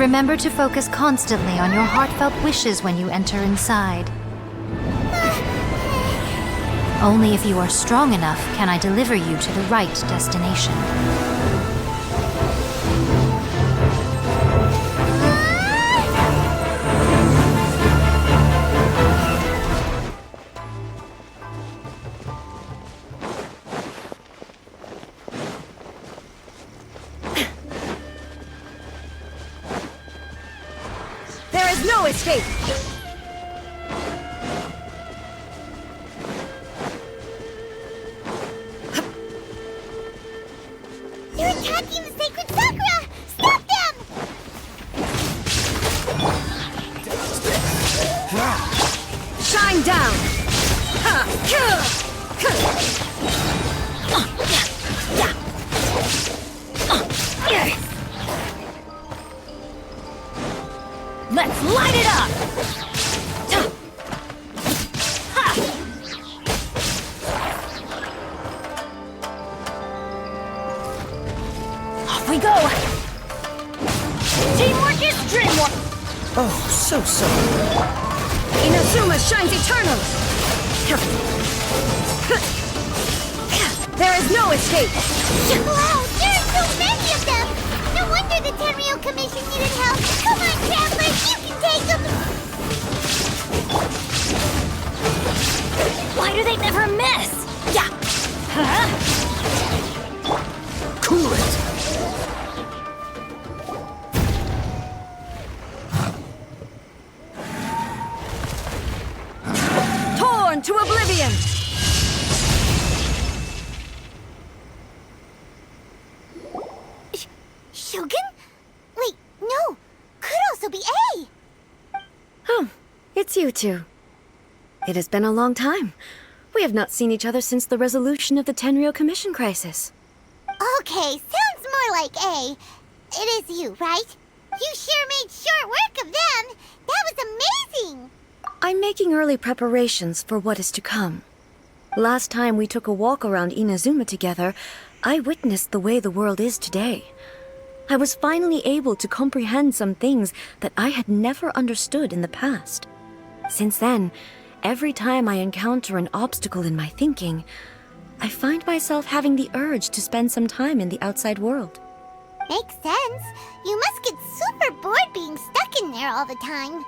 Remember to focus constantly on your heartfelt wishes when you enter inside. Only if you are strong enough can I deliver you to the right destination. There is no escape! They're attacking the Sacred Sakura! Stop them! Shine down! Let's light it up! Off we go! Teamwork is dreamwork! Oh, so sorry. Inazuma shines eternal! There is no escape! Wow, there are so many of them! No wonder the Tenryou Commission needed help! Come on, travelers, you can take them! Why do they never miss? Yeah! Huh? Cool it. Torn to oblivion! Shogun? Wait, no! Could also be A! Oh, it's you two. It has been a long time. We have not seen each other since the resolution of the Tenryou Commission crisis. Okay, sounds more like A. It is you, right? You sure made short work of them! That was amazing! I'm making early preparations for what is to come. Last time we took a walk around Inazuma together, I witnessed the way the world is today. I was finally able to comprehend some things that I had never understood in the past. Since then, every time I encounter an obstacle in my thinking, I find myself having the urge to spend some time in the outside world. Makes sense. You must get super bored being stuck in there all the time.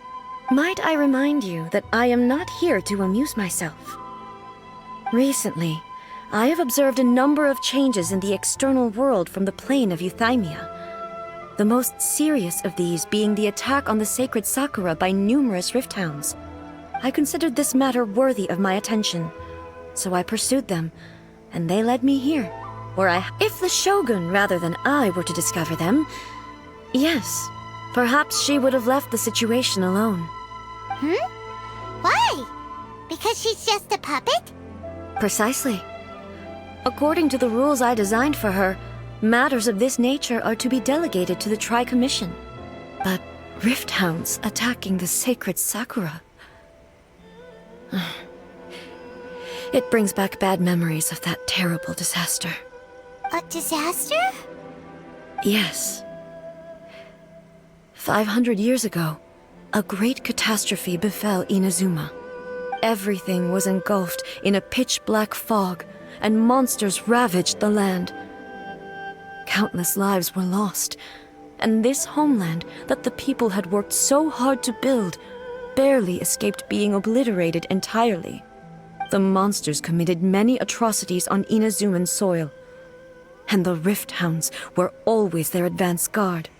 Might I remind you that I am not here to amuse myself. Recently, I have observed a number of changes in the external world from the plane of Euthymia. The most serious of these being the attack on the Sacred Sakura by numerous Rifthounds. I considered this matter worthy of my attention, so I pursued them, and they led me here, where if the Shogun rather than I were to discover them, yes, perhaps she would have left the situation alone. Why? Because she's just a puppet? Precisely. According to the rules I designed for her, matters of this nature are to be delegated to the Tri-Commission. But Rifthounds attacking the Sacred Sakura... It brings back bad memories of that terrible disaster. A disaster? Yes. 500 years ago, a great catastrophe befell Inazuma. Everything was engulfed in a pitch-black fog, and monsters ravaged the land. Countless lives were lost, and this homeland that the people had worked so hard to build barely escaped being obliterated entirely. The monsters committed many atrocities on Inazuman soil, and the Rifthounds were always their advance guard.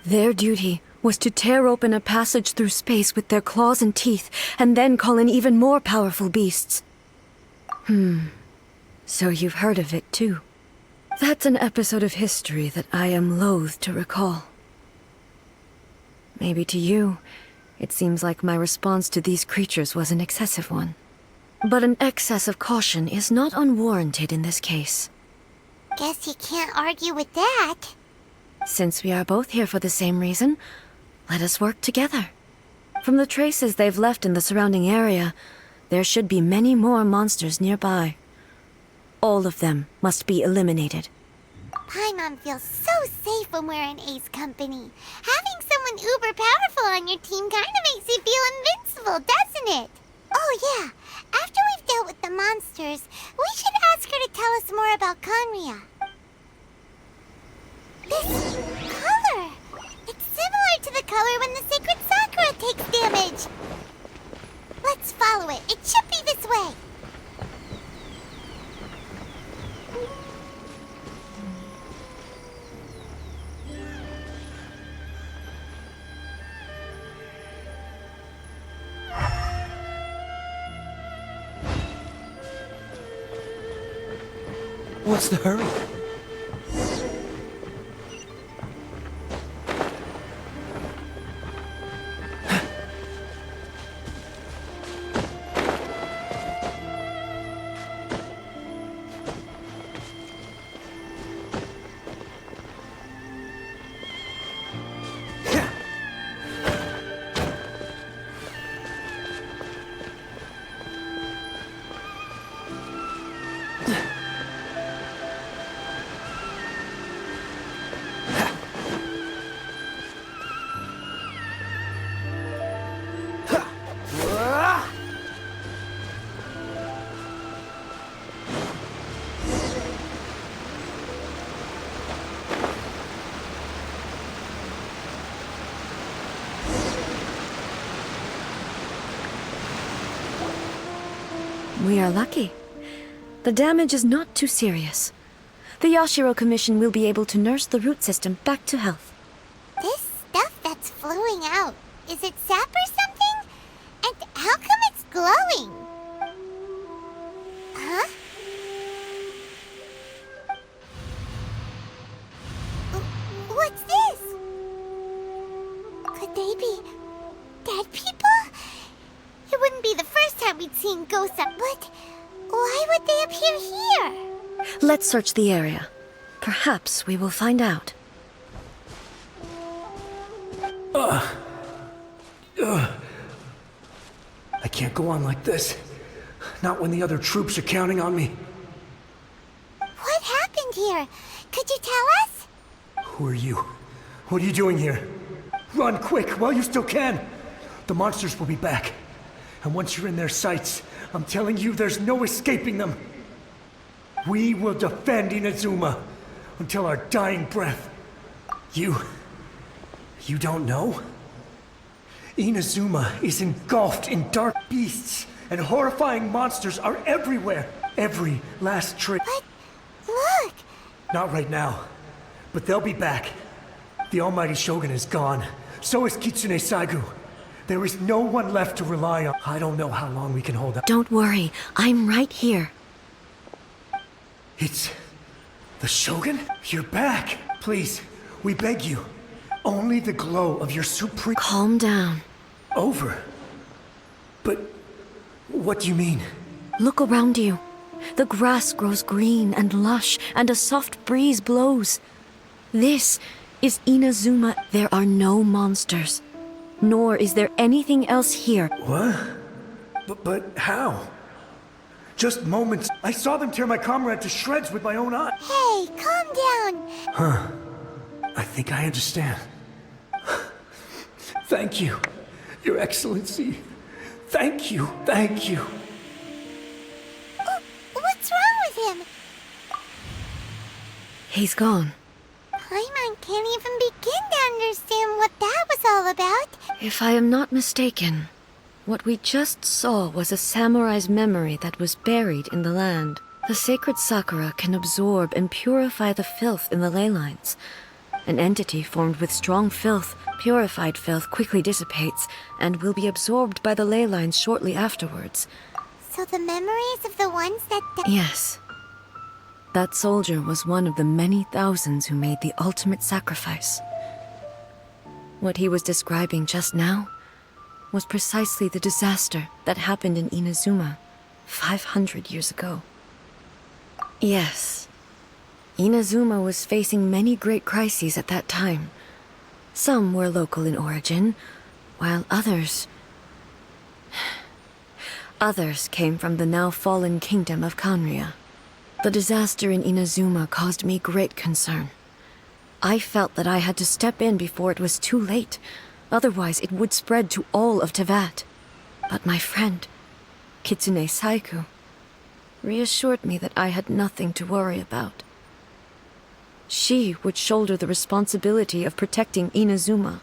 Their duty was to tear open a passage through space with their claws and teeth, and then call in even more powerful beasts. So you've heard of it too. That's an episode of history that I am loath to recall. Maybe to you, it seems like my response to these creatures was an excessive one. But an excess of caution is not unwarranted in this case. Guess you can't argue with that. Since we are both here for the same reason, let us work together. From the traces they've left in the surrounding area, there should be many more monsters nearby. All of them must be eliminated. Paimon feels so safe when we're in Ace company. Having someone uber powerful on your team kind of makes you feel invincible, doesn't it? Oh yeah, after we've dealt with the monsters, we should ask her to tell us more about Conria. This color! It's similar to the color when the Sacred Sakura takes damage. Let's follow it. It should be this way. What's the hurry? We are lucky. The damage is not too serious. The Yashiro Commission will be able to nurse the root system back to health. This stuff that's flowing out, is it sap or something? And how come it's glowing? Huh? What's this? Could they be dead people? It wouldn't be the first time we'd seen ghosts up, but why would they appear here? Let's search the area. Perhaps we will find out. I can't go on like this. Not when the other troops are counting on me. What happened here? Could you tell us? Who are you? What are you doing here? Run quick while you still can. The monsters will be back. And once you're in their sights, I'm telling you, there's no escaping them. We will defend Inazuma until our dying breath. You don't know? Inazuma is engulfed in dark beasts, and horrifying monsters are everywhere. Every last trick. But look! Not right now, but they'll be back. The almighty Shogun is gone. So is Kitsune Saigu. There is no one left to rely on. I don't know how long we can hold up. Don't worry, I'm right here. It's the Shogun? You're back. Please, we beg you. Only the glow of your supreme... Calm down. Over? But what do you mean? Look around you. The grass grows green and lush, and a soft breeze blows. This is Inazuma. There are no monsters. Nor is there anything else here. What? But how? Just moments. I saw them tear my comrade to shreds with my own eyes. Hey, calm down. Huh. I think I understand. Thank you, Your Excellency. Thank you, thank you. What's wrong with him? He's gone. Paimon can't even begin to understand what that was all about. If I am not mistaken, what we just saw was a samurai's memory that was buried in the land. The Sacred Sakura can absorb and purify the filth in the ley lines. An entity formed with strong filth, purified filth quickly dissipates and will be absorbed by the ley lines shortly afterwards. So the memories of the ones that... Yes. That soldier was one of the many thousands who made the ultimate sacrifice. What he was describing just now was precisely the disaster that happened in Inazuma 500 years ago. Yes. Inazuma was facing many great crises at that time. Some were local in origin, while others came from the now fallen kingdom of Conria. The disaster in Inazuma caused me great concern. I felt that I had to step in before it was too late. Otherwise, it would spread to all of Tevat. But my friend, Kitsune Saiku, reassured me that I had nothing to worry about. She would shoulder the responsibility of protecting Inazuma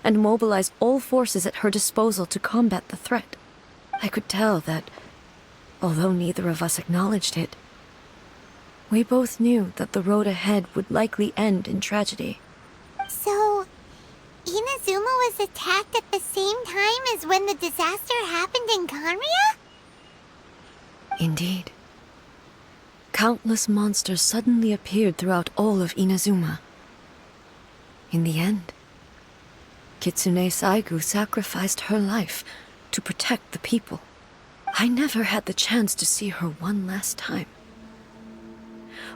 and mobilize all forces at her disposal to combat the threat. I could tell that, although neither of us acknowledged it, we both knew that the road ahead would likely end in tragedy. So, Inazuma was attacked at the same time as when the disaster happened in Kanria? Indeed. Countless monsters suddenly appeared throughout all of Inazuma. In the end, Kitsune Saigu sacrificed her life to protect the people. I never had the chance to see her one last time.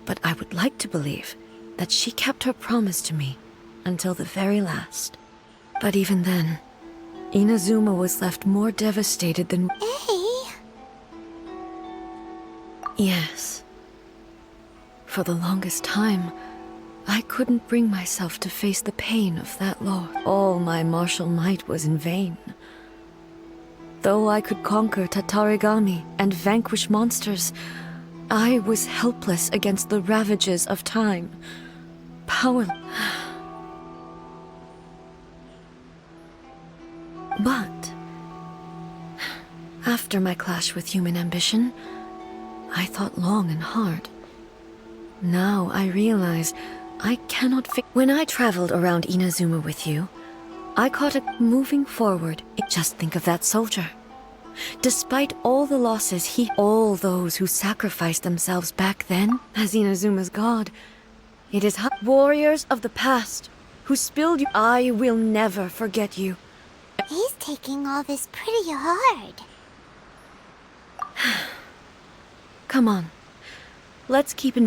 But I would like to believe that she kept her promise to me until the very last. But even then, Inazuma was left more devastated than... Hey! Yes. For the longest time, I couldn't bring myself to face the pain of that loss. All my martial might was in vain. Though I could conquer Tatarigami and vanquish monsters, I was helpless against the ravages of time. Powerless. But after my clash with human ambition, I thought long and hard. Now I realize I cannot When I traveled around Inazuma with you, I caught it moving forward. Just think of that soldier. Despite all the losses all those who sacrificed themselves back then as Inazuma's god, it is warriors of the past who spilled you. I will never forget you. He's taking all this pretty hard. Come on. Let's keep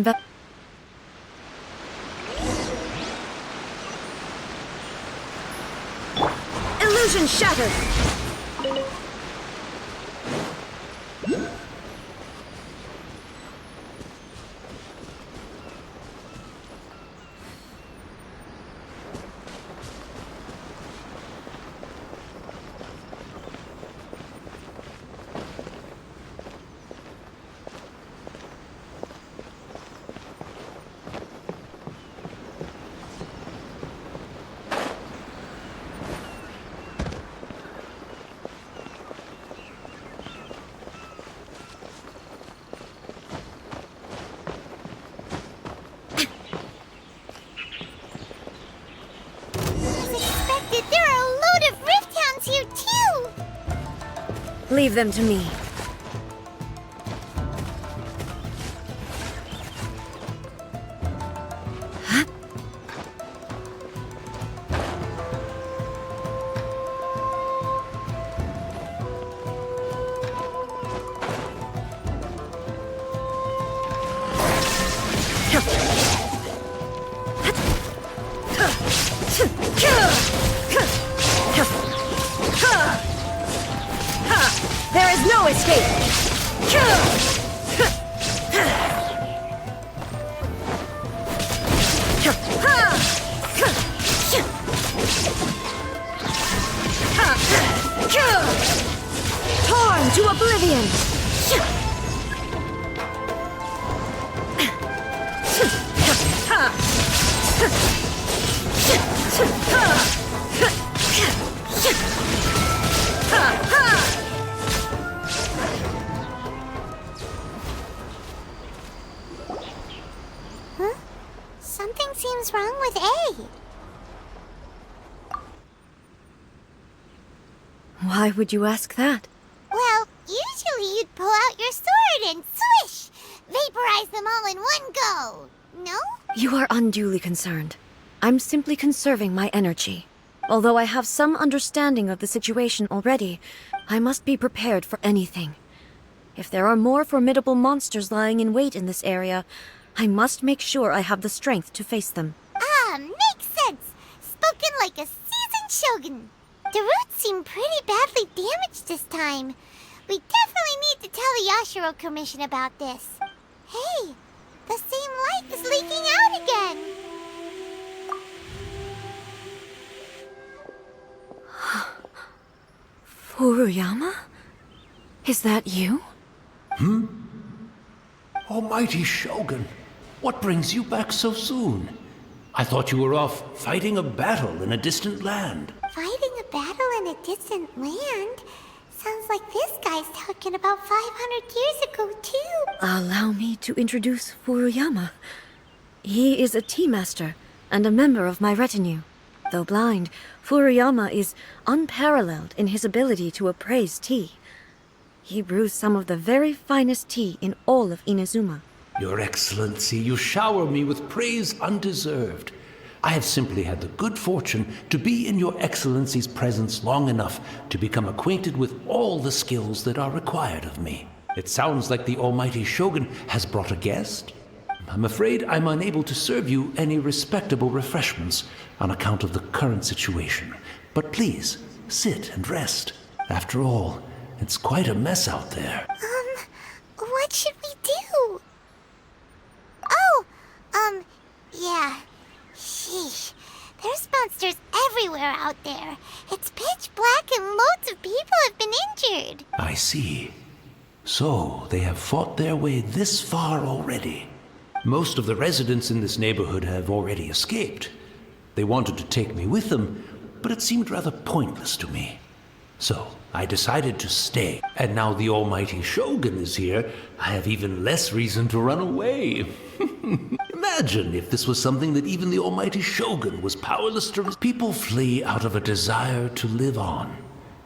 Illusion shattered! Leave them to me. There is no escape! Torn to oblivion! Huh? Something seems wrong with A. Why would you ask that? Well, usually you'd pull out your sword and swish! Vaporize them all in one go! No? You are unduly concerned. I'm simply conserving my energy. Although I have some understanding of the situation already, I must be prepared for anything. If there are more formidable monsters lying in wait in this area, I must make sure I have the strength to face them. Ah, makes sense! Spoken like a seasoned shogun. The roots seem pretty badly damaged this time. We definitely need to tell the Yashiro Commission about this. Hey, the same light is leaking out again! Furuyama? Is that you? Almighty Shogun, what brings you back so soon? I thought you were off fighting a battle in a distant land. Fighting a battle in a distant land? Sounds like this guy's talking about 500 years ago, too. Allow me to introduce Furuyama. He is a tea master and a member of my retinue. Though blind, Furuyama is unparalleled in his ability to appraise tea. He brews some of the very finest tea in all of Inazuma. Your Excellency, you shower me with praise undeserved. I have simply had the good fortune to be in Your Excellency's presence long enough to become acquainted with all the skills that are required of me. It sounds like the Almighty Shogun has brought a guest. I'm afraid I'm unable to serve you any respectable refreshments on account of the current situation. But please, sit and rest. After all, it's quite a mess out there. What should we do? Yeah. Sheesh. There's monsters everywhere out there. It's pitch black and loads of people have been injured. I see. So, they have fought their way this far already. Most of the residents in this neighborhood have already escaped. They wanted to take me with them, but it seemed rather pointless to me. So, I decided to stay. And now the Almighty Shogun is here, I have even less reason to run away. Imagine if this was something that even the Almighty Shogun was powerless to... People flee out of a desire to live on.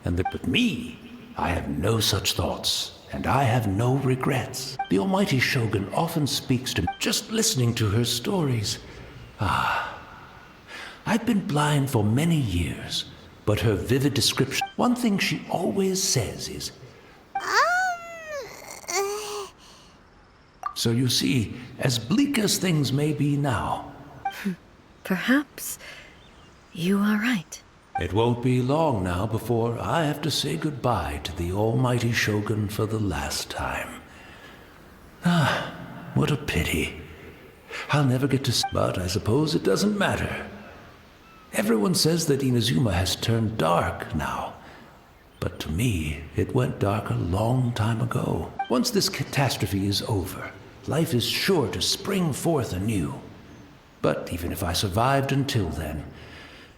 But me, I have no such thoughts, and I have no regrets. The Almighty Shogun often speaks to me, just listening to her stories. I've been blind for many years, but her vivid description... One thing she always says is... So you see, as bleak as things may be now... Perhaps you are right. It won't be long now before I have to say goodbye to the Almighty Shogun for the last time. What a pity. I'll never get to... But I suppose it doesn't matter. Everyone says that Inazuma has turned dark now. But to me, it went dark a long time ago. Once this catastrophe is over, life is sure to spring forth anew. But even if I survived until then,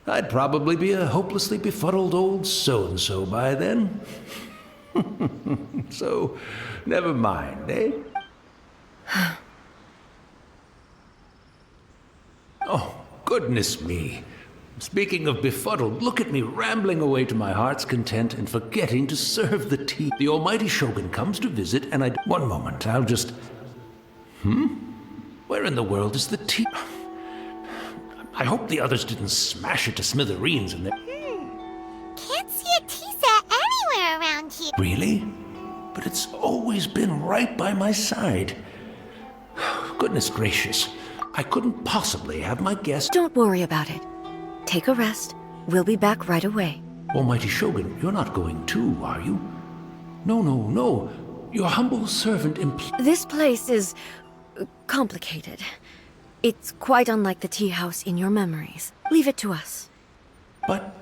I'd probably be a hopelessly befuddled old so-and-so by then. So, never mind, eh? Oh, goodness me. Speaking of befuddled, look at me rambling away to my heart's content and forgetting to serve the tea. The Almighty Shogun comes to visit and One moment, I'll just... Where in the world is the tea? I hope the others didn't smash it to smithereens in there. Can't see a tea set anywhere around here. Really? But it's always been right by my side. Goodness gracious. I couldn't possibly have my guest... Don't worry about it. Take a rest. We'll be back right away. Almighty Shogun, you're not going too, are you? No. Your humble servant This place is... complicated. It's quite unlike the tea house in your memories. Leave it to us. But...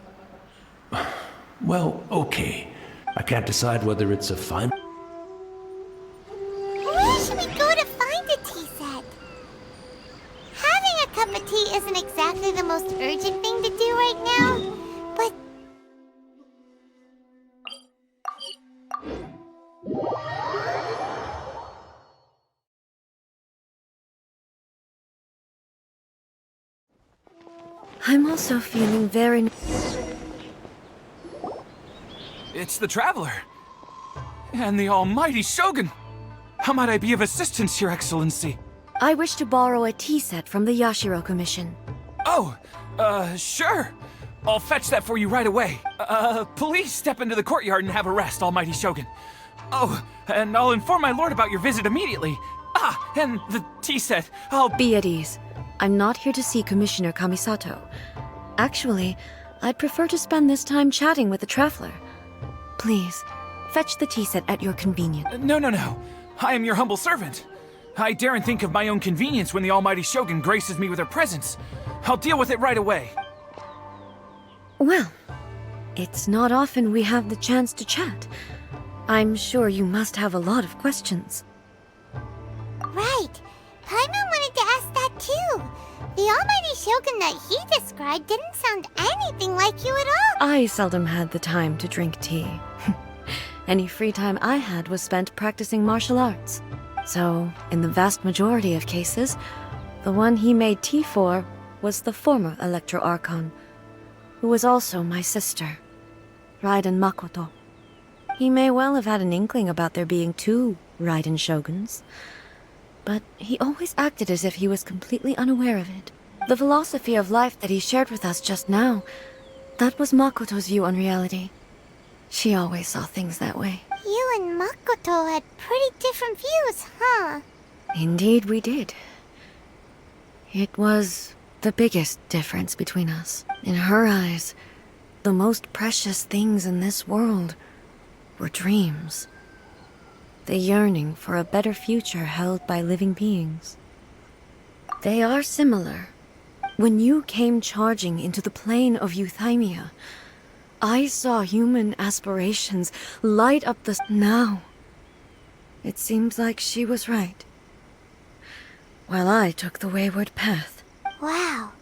Well, okay. I can't decide whether it's a fine... Where should we go to find a tea set? Having a cup of tea isn't exactly the most urgent thing to do right now, but... I'm also feeling very... It's the Traveler. And the Almighty Shogun. How might I be of assistance, Your Excellency? I wish to borrow a tea set from the Yashiro Commission. Oh, sure. I'll fetch that for you right away. Please step into the courtyard and have a rest, Almighty Shogun. Oh, and I'll inform my lord about your visit immediately. And the tea set, I'll... Be at ease. I'm not here to see Commissioner Kamisato. Actually, I'd prefer to spend this time chatting with the Traveler. Please, fetch the tea set at your convenience. No. I am your humble servant. I daren't think of my own convenience when the Almighty Shogun graces me with her presence. I'll deal with it right away. Well, It's not often we have the chance to chat. I'm sure you must have a lot of questions. Right. Paimon wanted to ask that too. The almighty shogun that he described didn't sound anything like you at all. I seldom had the time to drink tea. Any free time I had was spent practicing martial arts. So, in the vast majority of cases, the one he made tea for was the former Electro Archon, who was also my sister, Raiden Makoto. He may well have had an inkling about there being two Raiden Shoguns, but he always acted as if he was completely unaware of it. The philosophy of life that he shared with us just now, that was Makoto's view on reality. She always saw things that way. You and Makoto had pretty different views, huh? Indeed we did. It was the biggest difference between us. In her eyes, the most precious things in this world were dreams. The yearning for a better future held by living beings. They are similar. When you came charging into the plane of Euthymia, I saw human aspirations light up the... Now, it seems like she was right, while I took the wayward path. Wow.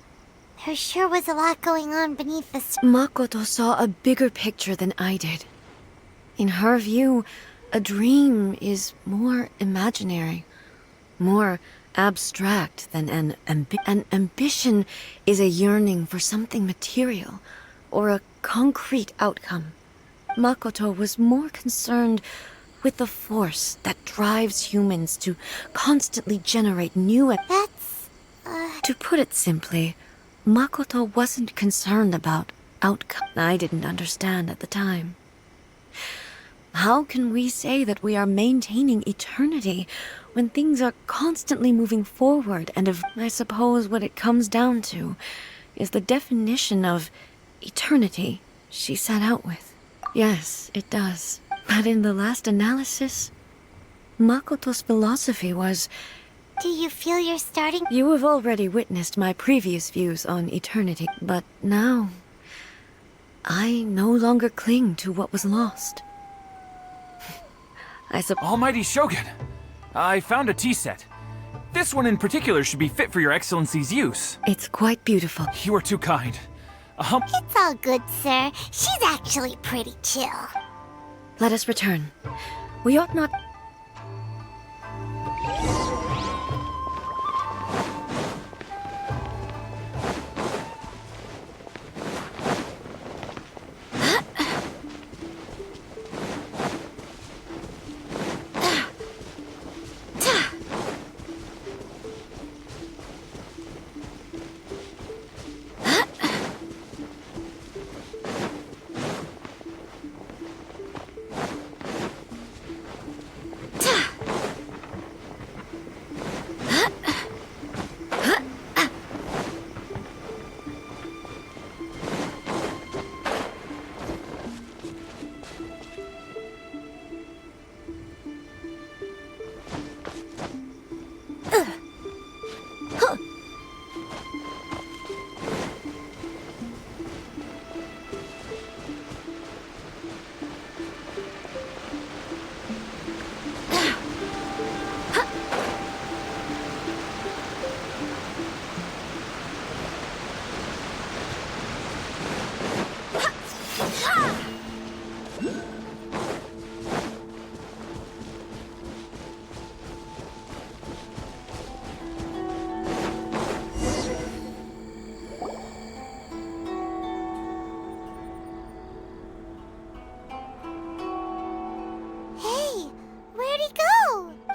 There sure was a lot going on beneath the... Makoto saw a bigger picture than I did. In her view, a dream is more imaginary, more abstract than an ambition is a yearning for something material, or a concrete outcome. Makoto was more concerned with the force that drives humans to constantly generate new... That's... To put it simply, Makoto wasn't concerned about outcome. I didn't understand at the time. How can we say that we are maintaining eternity when things are constantly moving forward and I suppose what it comes down to is the definition of eternity she set out with. Yes, it does. But in the last analysis, Makoto's philosophy was... Do you feel you're starting... You have already witnessed my previous views on eternity, but now I no longer cling to what was lost. Almighty Shogun! I found a tea set. This one in particular should be fit for your Excellency's use. It's quite beautiful. You are too kind. It's all good, sir. She's actually pretty chill. Let us return. We ought not...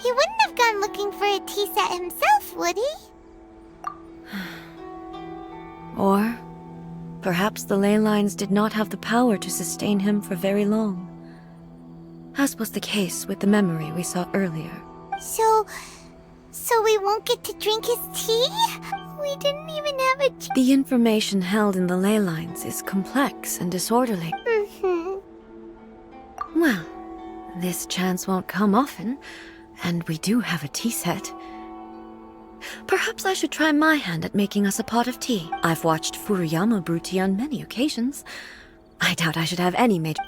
He wouldn't have gone looking for a tea set himself, would he? Or perhaps the ley lines did not have the power to sustain him for very long, as was the case with the memory we saw earlier. So we won't get to drink his tea? We didn't even have a The information held in the ley lines is complex and disorderly. Well, this chance won't come often, and we do have a tea set. Perhaps I should try my hand at making us a pot of tea. I've watched Furuyama brew tea on many occasions, I doubt I should have any major...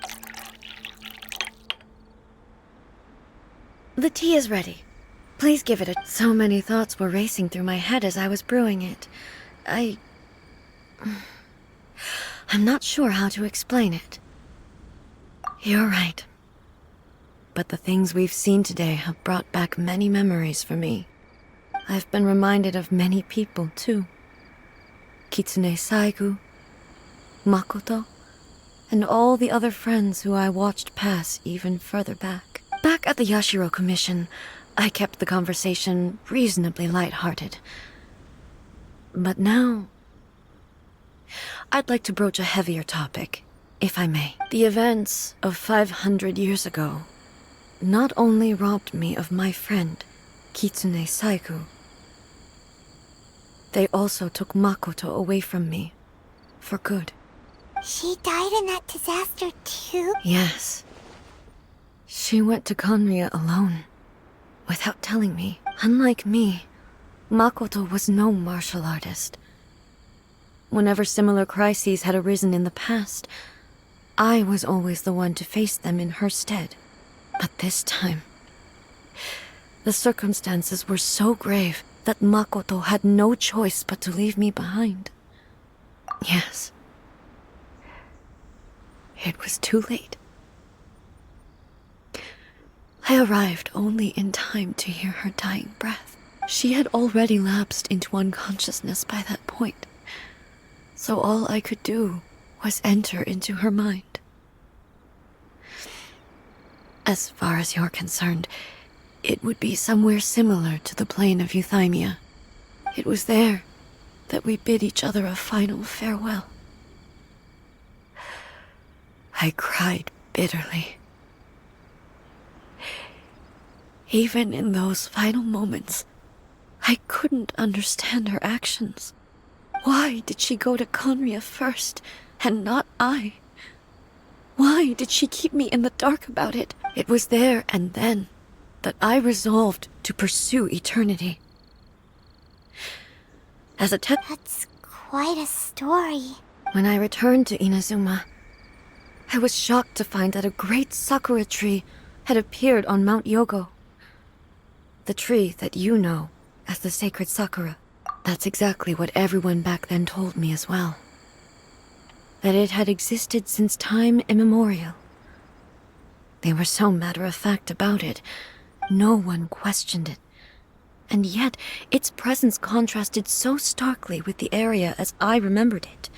The tea is ready. Please give it a... So many thoughts were racing through my head as I was brewing it. I'm not sure how to explain it. You're right. But the things we've seen today have brought back many memories for me. I've been reminded of many people, too. Kitsune Saigu, Makoto, and all the other friends who I watched pass even further back. Back at the Yashiro Commission, I kept the conversation reasonably light-hearted. But now, I'd like to broach a heavier topic, if I may. The events of 500 years ago not only robbed me of my friend, Kitsune Saigu, they also took Makoto away from me, for good. She died in that disaster too? Yes. She went to Conria alone, without telling me. Unlike me, Makoto was no martial artist. Whenever similar crises had arisen in the past, I was always the one to face them in her stead. But this time, the circumstances were so grave that Makoto had no choice but to leave me behind. Yes. It was too late. I arrived only in time to hear her dying breath. She had already lapsed into unconsciousness by that point, so all I could do was enter into her mind. As far as you're concerned, it would be somewhere similar to the plane of Euthymia. It was there that we bid each other a final farewell. I cried bitterly. Even in those final moments, I couldn't understand her actions. Why did she go to Conria first, and not I? Why did she keep me in the dark about it? It was there and then that I resolved to pursue eternity. As a That's quite a story. When I returned to Inazuma, I was shocked to find that a great sakura tree had appeared on Mount Yougou. The tree that you know as the Sacred Sakura. That's exactly what everyone back then told me as well. That it had existed since time immemorial. They were so matter-of-fact about it, no one questioned it. And yet, its presence contrasted so starkly with the area as I remembered it.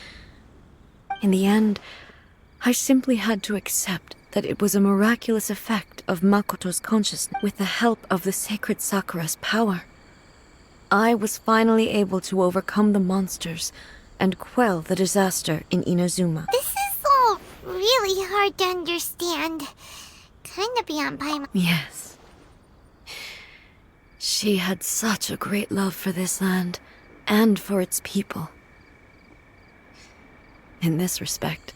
In the end, I simply had to accept that it was a miraculous effect of Makoto's consciousness with the help of the Sacred Sakura's power. I was finally able to overcome the monsters and quell the disaster in Inazuma. This is all really hard to understand. Kinda beyond my... Yes. She had such a great love for this land, and for its people. In this respect,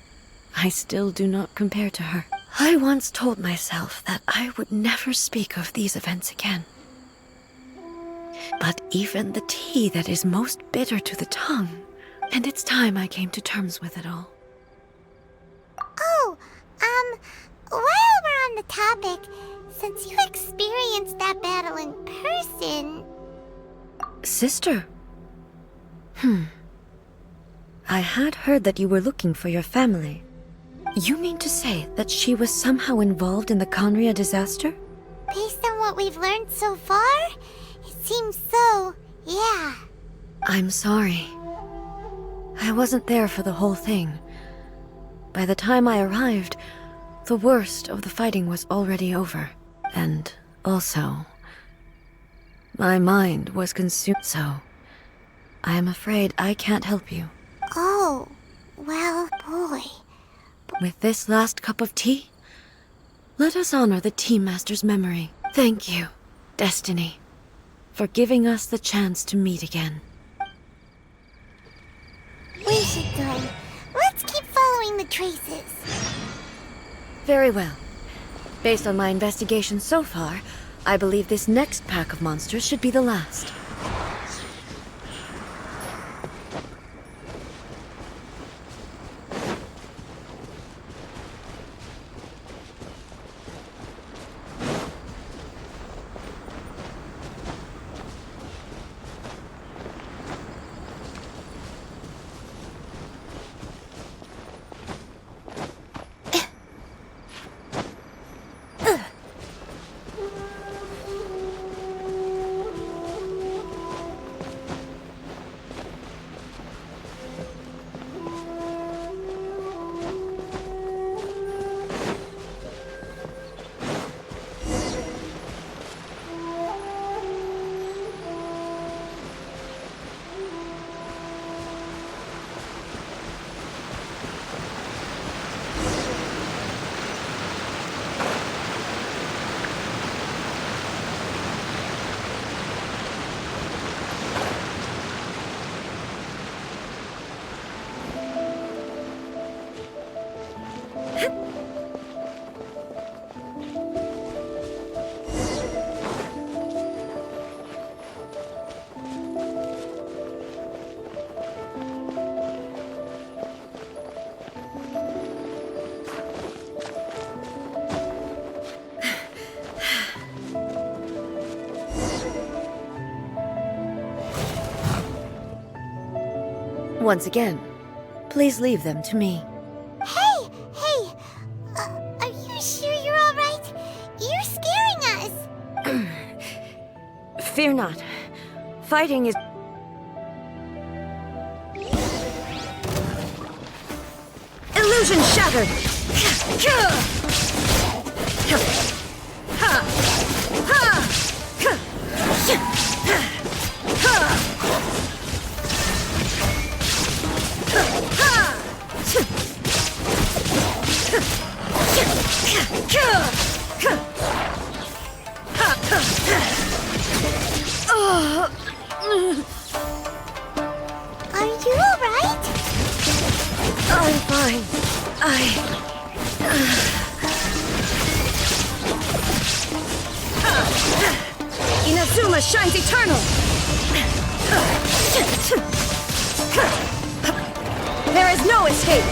I still do not compare to her. I once told myself that I would never speak of these events again. But even the tea that is most bitter to the tongue, and it's time I came to terms with it all. Oh, while we're on the topic, since you experienced that battle in person... Sister? I had heard that you were looking for your family. You mean to say that she was somehow involved in the Conria disaster? Based on what we've learned so far, it seems so, yeah. I'm sorry. I wasn't there for the whole thing. By the time I arrived, the worst of the fighting was already over. And also, my mind was consumed, so I am afraid I can't help you. Oh, well, boy. With this last cup of tea, let us honor the Tea Master's memory. Thank you, Destiny, for giving us the chance to meet again. We should go. Let's keep following the traces. Very well. Based on my investigation so far, I believe this next pack of monsters should be the last. Once again, please leave them to me. Hey! Are you sure you're alright? You're scaring us! Fear not. Fighting is... Illusion shattered! Are you alright? I'm fine. Inazuma shines eternal! There is no escape!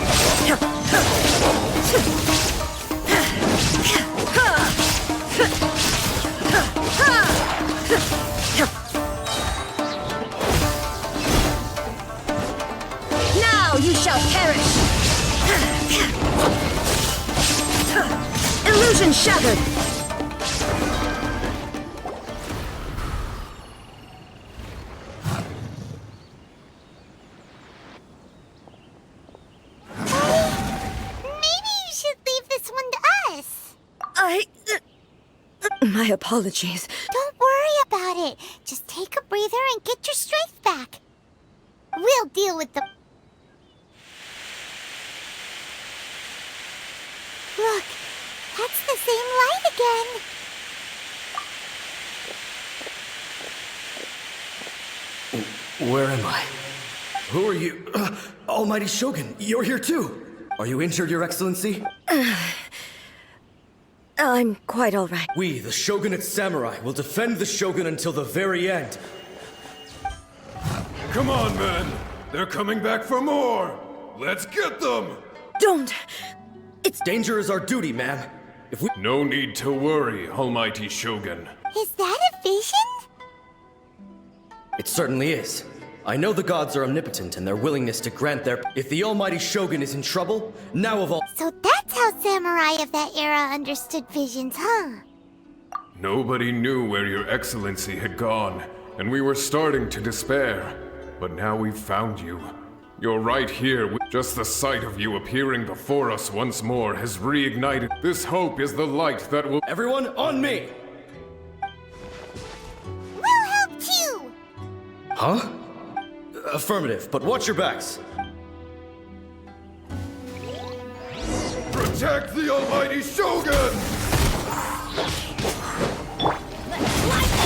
Now you shall perish! Illusion shattered! Maybe you should leave this one to us. My apologies. Don't worry about it. Just take a breather and get your strength back. We'll deal with the... Look, that's the same light again. Where am I? Who are you? Almighty Shogun, you're here too! Are you injured, Your Excellency? I'm quite all right. We, the Shogunate Samurai, will defend the Shogun until the very end. Come on, men! They're coming back for more! Let's get them! Don't! Danger is our duty, ma'am. If we... No need to worry, Almighty Shogun. Is that a vision? It certainly is. I know the gods are omnipotent in their willingness to grant their... If the Almighty Shogun is in trouble, now of all... So that's how samurai of that era understood visions, huh? Nobody knew where Your Excellency had gone, and we were starting to despair. But now we've found you. You're right here. Just the sight of you appearing before us once more has reignited. This hope is the light that will... Everyone, on me! We'll help too! Huh? Affirmative, but watch your backs. Protect the Almighty Shogun!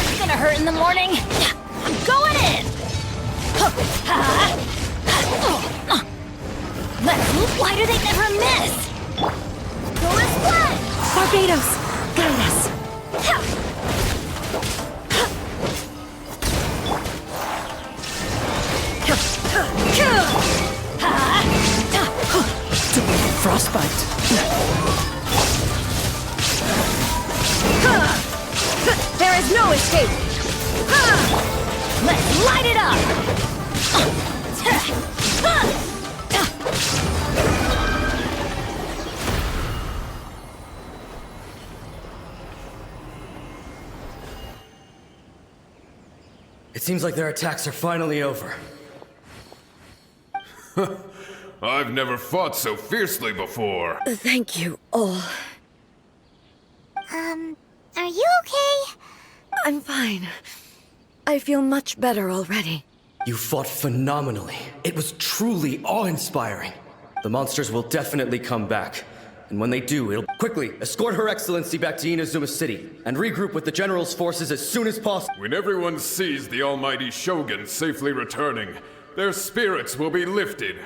It's gonna hurt in the morning. I'm going in! Why do they never miss? Go as one! Barbados! Guide us! Frostbite. There is no escape! Let's light it up! It seems like their attacks are finally over. I've never fought so fiercely before. Thank you all. Are you okay? I'm fine. I feel much better already. You fought phenomenally. It was truly awe-inspiring. The monsters will definitely come back. And when they do, it'll quickly escort Her Excellency back to Inazuma City and regroup with the General's forces as soon as possible. When everyone sees the Almighty Shogun safely returning, their spirits will be lifted.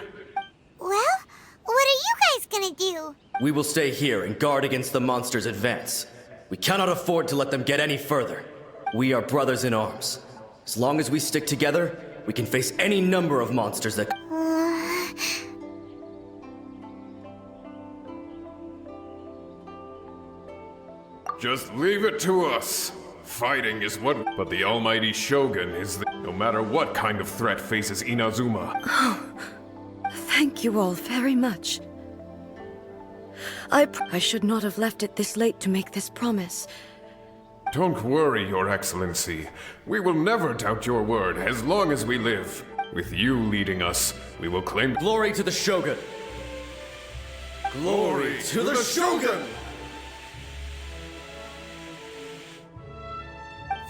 Well, what are you guys gonna do? We will stay here and guard against the monsters' advance. We cannot afford to let them get any further. We are brothers in arms. As long as we stick together, we can face any number of monsters that... Just leave it to us. Fighting is what, but the almighty Shogun is the... No matter what kind of threat faces Inazuma. Thank you all very much. I should not have left it this late to make this promise. Don't worry, Your Excellency. We will never doubt your word as long as we live. With you leading us, we will claim... Glory to the Shogun! Glory to the Shogun!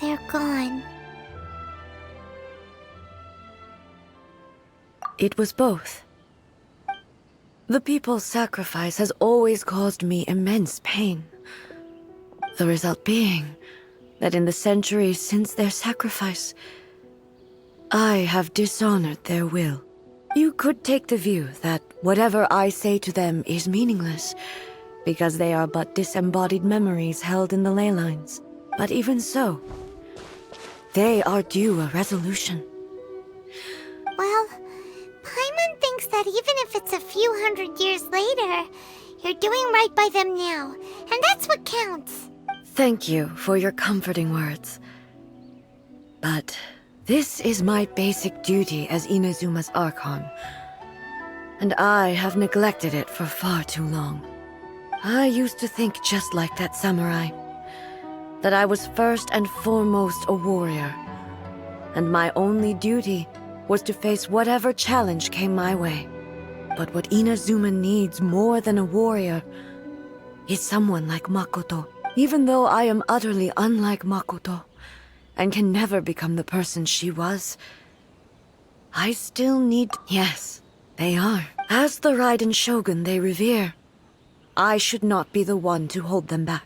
They're gone. It was both. The people's sacrifice has always caused me immense pain. The result being that in the centuries since their sacrifice, I have dishonored their will. You could take the view that whatever I say to them is meaningless, because they are but disembodied memories held in the ley lines. But even so, they are due a resolution. Well, Paimon thinks that even if it's a few hundred years later, you're doing right by them now, and that's what counts. Thank you for your comforting words. But this is my basic duty as Inazuma's Archon, and I have neglected it for far too long. I used to think just like that samurai, that I was first and foremost a warrior, and my only duty was to face whatever challenge came my way. But what Inazuma needs more than a warrior is someone like Makoto. Even though I am utterly unlike Makoto, and can never become the person she was, I still need... Yes, they are. As the Raiden Shogun they revere, I should not be the one to hold them back.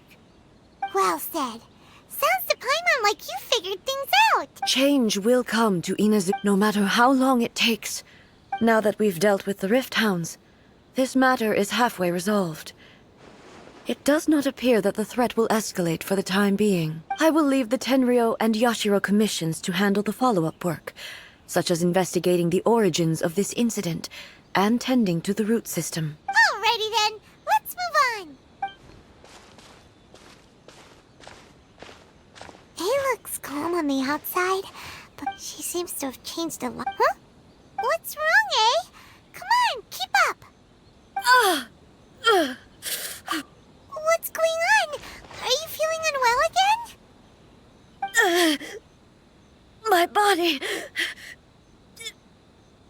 Well said. Sounds to Paimon like you figured things out. Change will come to Inazuma, no matter how long it takes. Now that we've dealt with the Rifthounds, this matter is halfway resolved. It does not appear that the threat will escalate for the time being. I will leave the Tenryou and Yashiro Commissions to handle the follow-up work, such as investigating the origins of this incident and tending to the root system. Alrighty then, let's move on. He looks calm on the outside, but she seems to have changed a lot. Huh? What's wrong, eh? Come on, keep up. What's going on? Are you feeling unwell again? My body...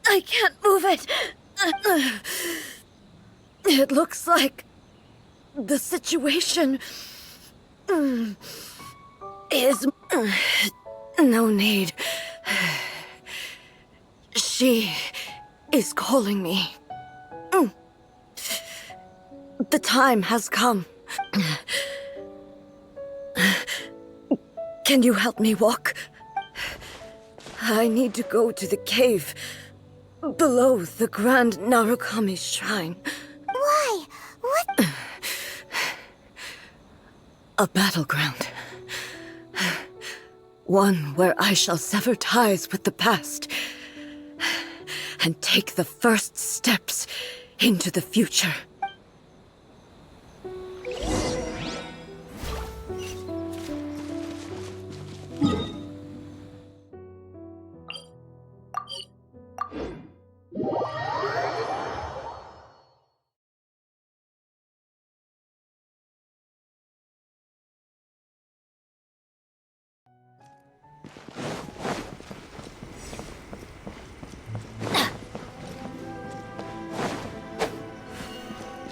I can't move it. It looks like the situation is... No need. She is calling me. The time has come. Can you help me walk? I need to go to the cave below the Grand Narukami Shrine. Why? What? A battleground. One where I shall sever ties with the past and take the first steps into the future.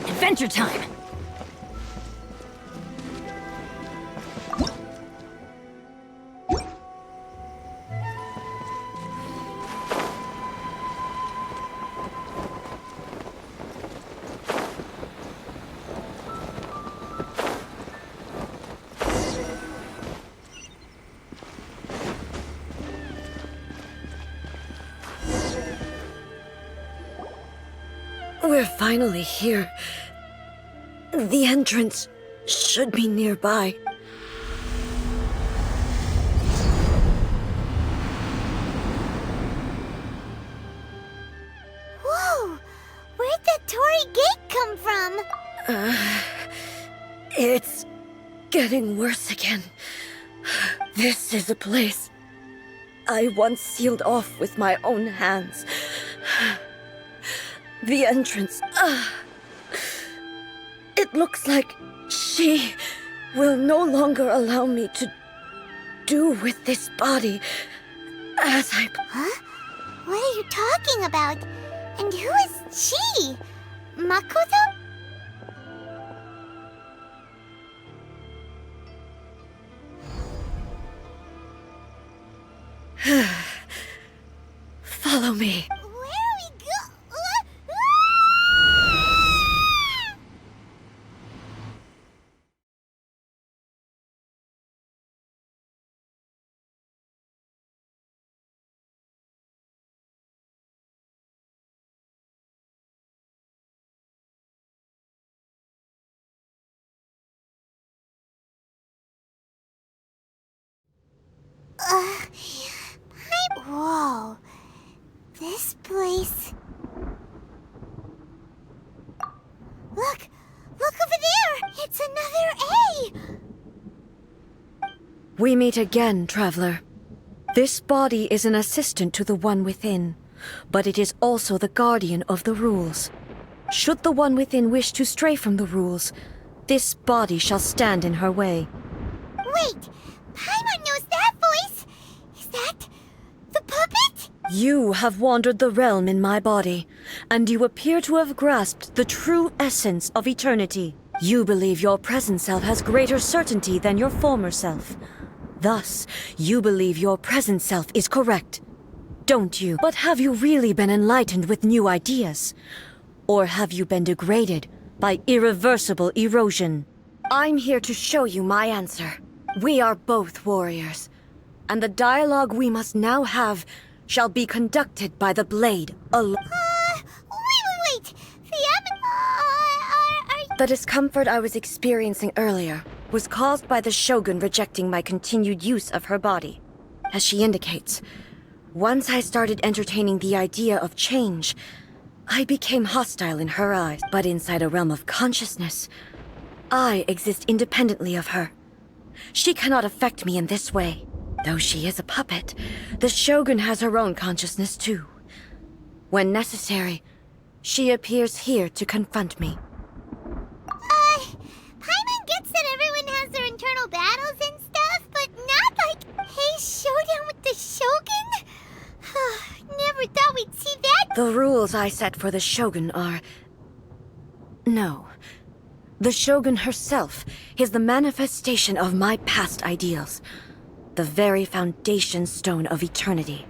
Adventure time! We're finally here. The entrance should be nearby. Whoa! Where'd that Torii gate come from? It's getting worse again. This is a place I once sealed off with my own hands. The entrance. It looks like she will no longer allow me to do with this body as I... Huh? What are you talking about? And who is she? Makoto? Follow me. Where are we go? Whoa. This place... Look! Look over there! It's another A! We meet again, traveler. This body is an assistant to the one within, but it is also the guardian of the rules. Should the one within wish to stray from the rules, this body shall stand in her way. Wait! Paimon knows that voice! Is that... the puppet? You have wandered the realm in my body, and you appear to have grasped the true essence of eternity. You believe your present self has greater certainty than your former self. Thus, you believe your present self is correct, don't you? But have you really been enlightened with new ideas? Or have you been degraded by irreversible erosion? I'm here to show you my answer. We are both warriors, and the dialogue we must now have shall be conducted by the blade alone. Wait! The discomfort I was experiencing earlier was caused by the Shogun rejecting my continued use of her body. As she indicates, once I started entertaining the idea of change, I became hostile in her eyes. But inside a realm of consciousness, I exist independently of her. She cannot affect me in this way. Though she is a puppet, the Shogun has her own consciousness too. When necessary, she appears here to confront me. Paimon gets that everyone has their internal battles and stuff, but not like Hei's showdown with the Shogun? Never thought we'd see that. The rules I set for the Shogun are... No. The Shogun herself is the manifestation of my past ideals. The very foundation stone of eternity.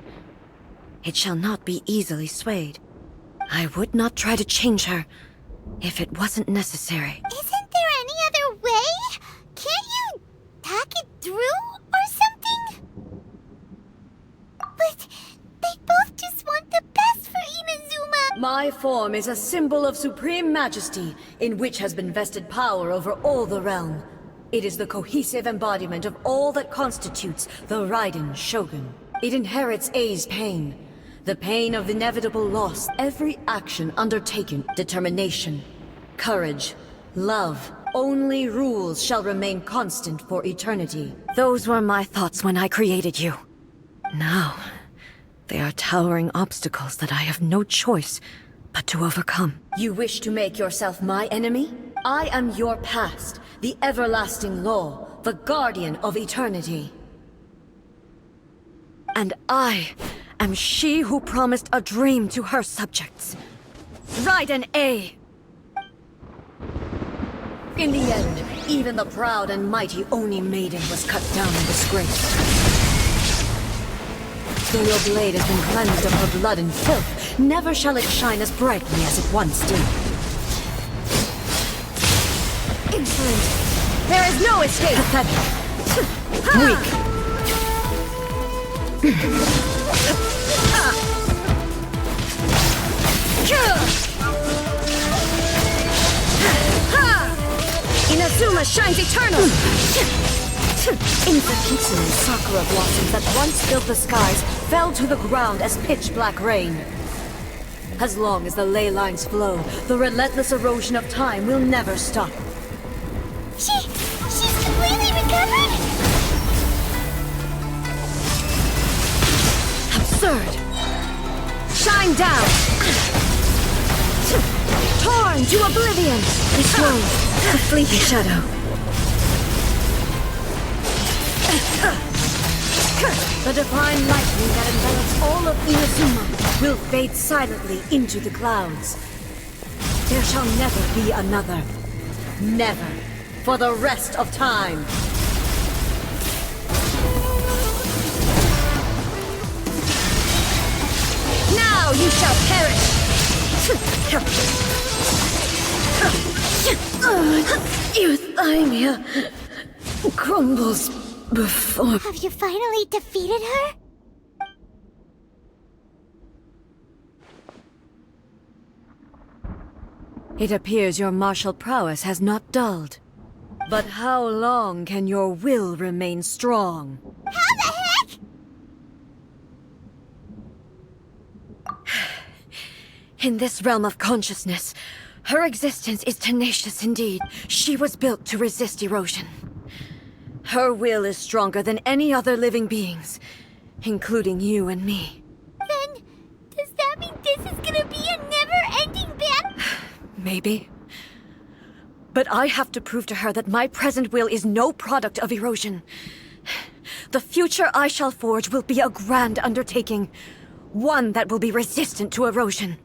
It shall not be easily swayed. I would not try to change her if it wasn't necessary. Isn't there any other way? Can't you talk it through or something? But they both just want the best for Inazuma. My form is a symbol of supreme majesty, in which has been vested power over all the realm. It is the cohesive embodiment of all that constitutes the Raiden Shogun. It inherits Ei's pain, the pain of inevitable loss. Every action undertaken, determination, courage, love. Only rules shall remain constant for eternity. Those were my thoughts when I created you. Now, they are towering obstacles that I have no choice but to overcome. You wish to make yourself my enemy? I am your past, the everlasting law, the guardian of eternity. And I am she who promised a dream to her subjects. Raiden A. In the end, even the proud and mighty Oni Maiden was cut down in disgrace. Though your blade has been cleansed of her blood and filth, never shall it shine as brightly as it once did. Insolent! There is no escape! Pathetic. Weak. Inazuma shines eternal! Imperatrix and Sakura blossoms that once filled the skies fell to the ground as pitch-black rain. As long as the ley lines flow, the relentless erosion of time will never stop. She's completely recovered? Absurd! Shine down! Torn to oblivion! Destroyed. A fleeting shadow. The divine lightning that envelops all of Inazuma will fade silently into the clouds. There shall never be another. Never. For the rest of time. Now you shall perish! Euthymia crumbles before... Have you finally defeated her? It appears your martial prowess has not dulled. But how long can your will remain strong? How the heck? In this realm of consciousness, her existence is tenacious indeed. She was built to resist erosion. Her will is stronger than any other living being's, including you and me. Then, does that mean this is gonna be a never-ending battle? Maybe. But I have to prove to her that my present will is no product of erosion. The future I shall forge will be a grand undertaking. One that will be resistant to erosion.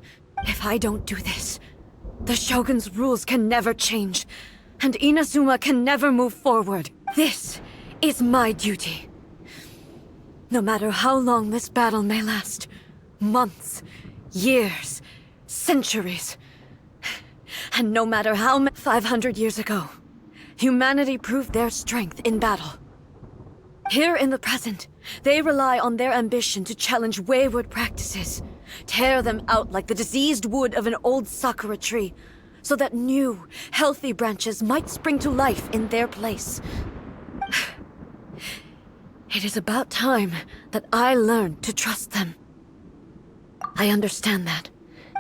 If I don't do this, the Shogun's rules can never change, and Inazuma can never move forward. This is my duty. No matter how long this battle may last, months, years, centuries, and no matter how 500 years ago, humanity proved their strength in battle. Here in the present, they rely on their ambition to challenge wayward practices, tear them out like the diseased wood of an old sakura tree, so that new, healthy branches might spring to life in their place. It is about time that I learned to trust them. I understand that.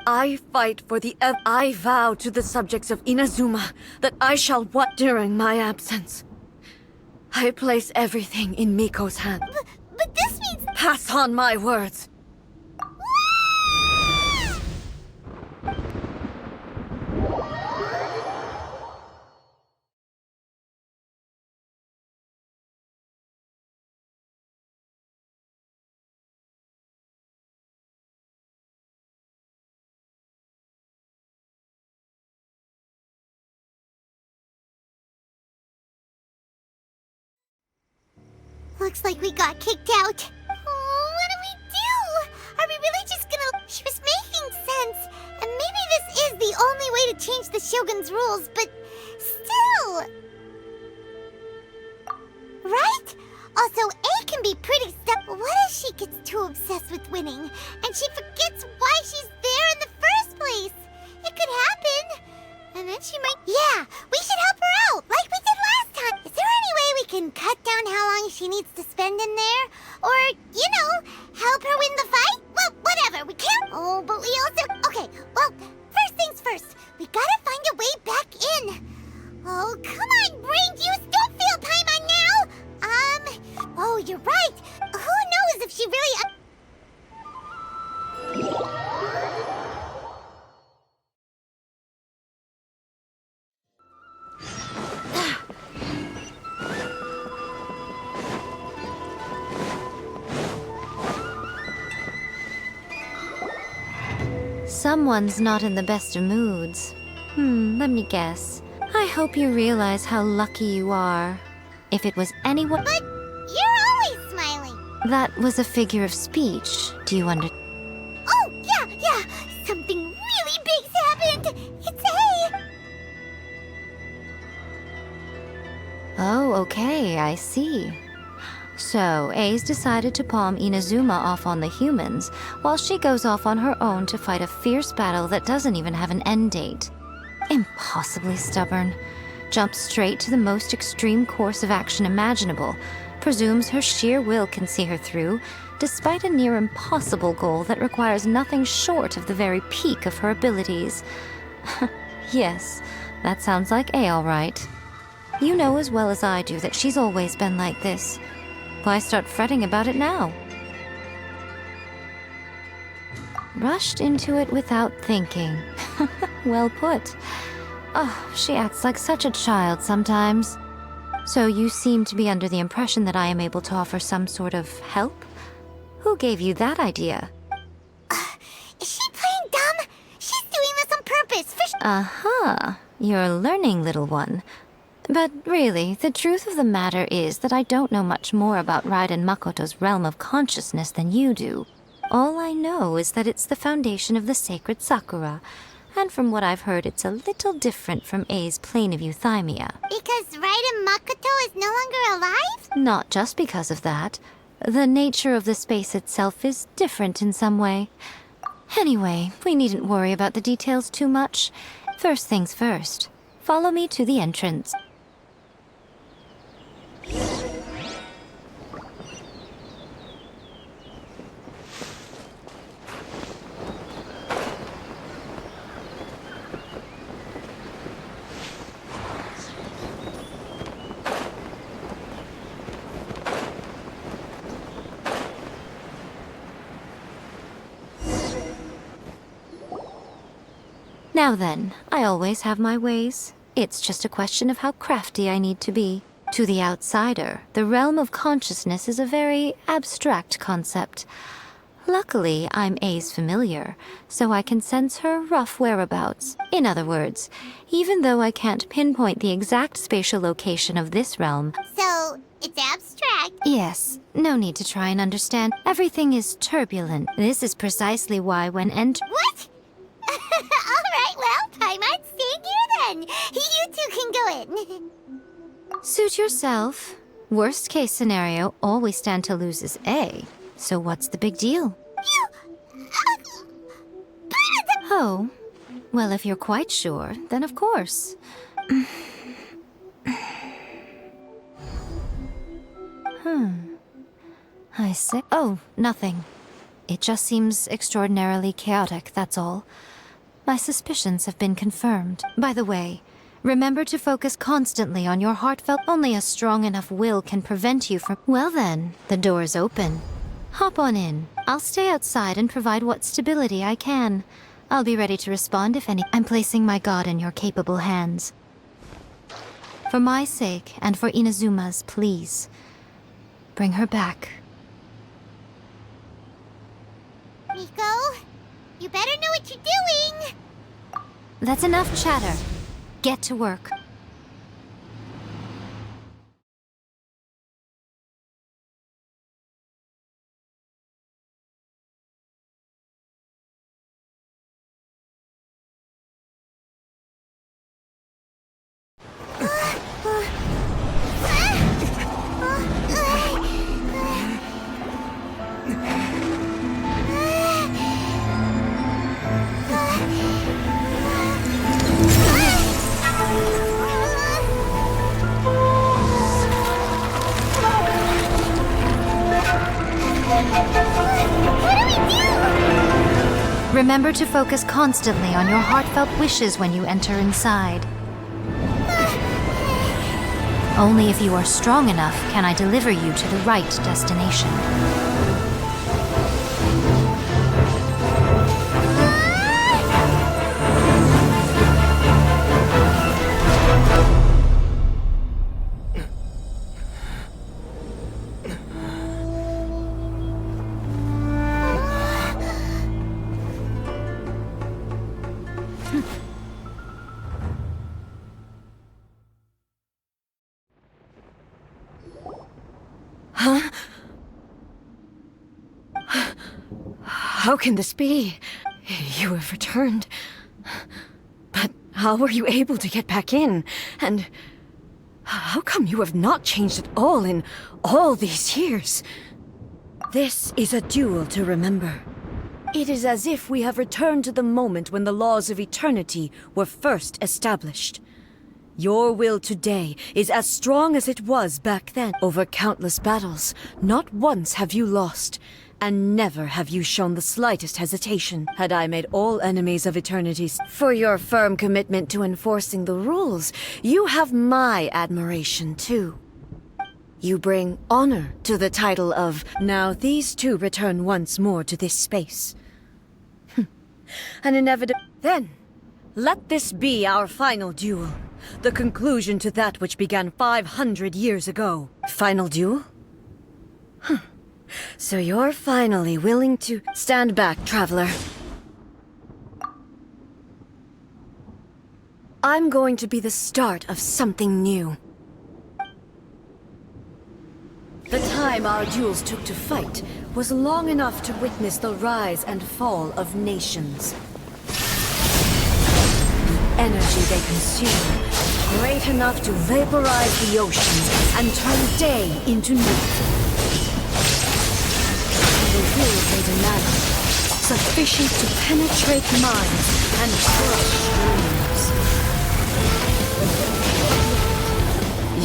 I fight for the I vow to the subjects of Inazuma that I shall what during my absence. I place everything in Miko's hand. But this means... Pass on my words. Looks like we got kicked out. Oh, what do we do? Are we really just gonna... She was making sense. And maybe this is the only way to change the Shogun's rules, but still... Right? Also, A can be pretty stuck. What if she gets too obsessed with winning, and she forgets why she's there in the first place? It could happen. And then she might... Yeah, we should help her out, like we did last time. Is there any way we can cut down how long she needs to spend in there? Or, you know, help her win the fight? Well, whatever, we can't... Oh, but we also... Okay, well, first things first. We gotta find a way back in. Oh, come on, brain juice, don't feel time on now. Oh, you're right. Who knows if she really... Someone's not in the best of moods. Let me guess. I hope you realize how lucky you are. If it was anyone... But you're always smiling. That was a figure of speech. Do you under... Oh, yeah. Something really big's happened. It's A. Oh, okay, I see. So, A's decided to palm Inazuma off on the humans, while she goes off on her own to fight a fierce battle that doesn't even have an end date. Impossibly stubborn. Jumps straight to the most extreme course of action imaginable, presumes her sheer will can see her through, despite a near impossible goal that requires nothing short of the very peak of her abilities. Yes, that sounds like A all right. You know as well as I do that she's always been like this. Why start fretting about it now? Rushed into it without thinking. Well put. Oh, she acts like such a child sometimes. So you seem to be under the impression that I am able to offer some sort of help? Who gave you that idea? Is she playing dumb? She's doing this on purpose. Uh-huh. You're learning, little one. But really, the truth of the matter is that I don't know much more about Raiden Makoto's realm of consciousness than you do. All I know is that it's the foundation of the Sacred Sakura, and from what I've heard, it's a little different from A's plane of euthymia. Because Raiden Makoto is no longer alive? Not just because of that. The nature of the space itself is different in some way. Anyway, we needn't worry about the details too much. First things first. Follow me to the entrance. Now then, I always have my ways. It's just a question of how crafty I need to be. To the outsider, the realm of consciousness is a very abstract concept. Luckily, I'm A's familiar, so I can sense her rough whereabouts. In other words, even though I can't pinpoint the exact spatial location of this realm... So, it's abstract. Yes, no need to try and understand. Everything is turbulent. This is precisely why when What? Alright, well, I might stand here then. You two can go in. Suit yourself. Worst case scenario, all we stand to lose is A. So what's the big deal? Oh, well, if you're quite sure, then of course. I see. Oh, nothing. It just seems extraordinarily chaotic, that's all. My suspicions have been confirmed. By the way, remember to focus constantly on your heartfelt. Only a strong enough will can prevent you from... Well then, the door's open. Hop on in. I'll stay outside and provide what stability I can. I'll be ready to respond if any... I'm placing my god in your capable hands. For my sake, and for Inazuma's, please. Bring her back. Nico, you better know what you're doing! That's enough chatter. Get to work. Remember to focus constantly on your heartfelt wishes when you enter inside. Only if you are strong enough can I deliver you to the right destination. How can this be? You have returned. But how were you able to get back in? And how come you have not changed at all in all these years? This is a duel to remember. It is as if we have returned to the moment when the laws of eternity were first established. Your will today is as strong as it was back then. Over countless battles, not once have you lost, and never have you shown the slightest hesitation. Had I made all enemies of eternity for your firm commitment to enforcing the rules, you have my admiration too. You bring honor to the title of, now these two return once more to this space. An inevitable. Then, let this be our final duel. The conclusion to that which began 500 years ago. Final duel? Huh. So you're finally willing to stand back, traveler. I'm going to be the start of something new. The time our duels took to fight was long enough to witness the rise and fall of nations. The energy they consume, great enough to vaporize the oceans and turn day into night. The will they demand, sufficient to penetrate minds and crush dreams.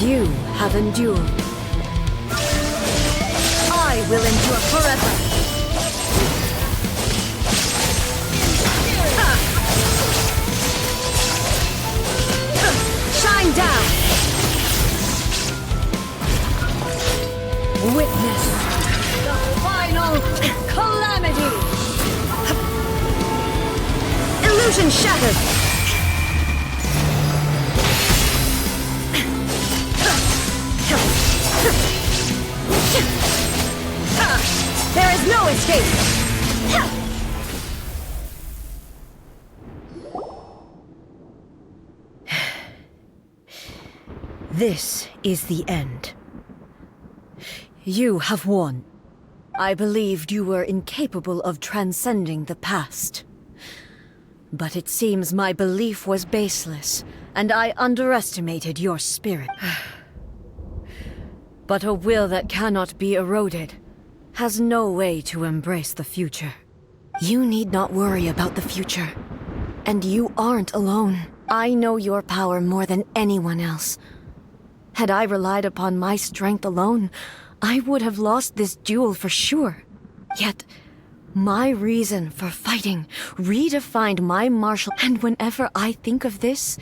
You have endured. I will endure forever. Shine down. Witness the final calamity. Illusion shattered. There is no escape! This is the end. You have won. I believed you were incapable of transcending the past. But it seems my belief was baseless, and I underestimated your spirit. But a will that cannot be eroded has no way to embrace the future. You need not worry about the future. And you aren't alone. I know your power more than anyone else. Had I relied upon my strength alone, I would have lost this duel for sure. Yet, my reason for fighting redefined my martial... And whenever I think of this,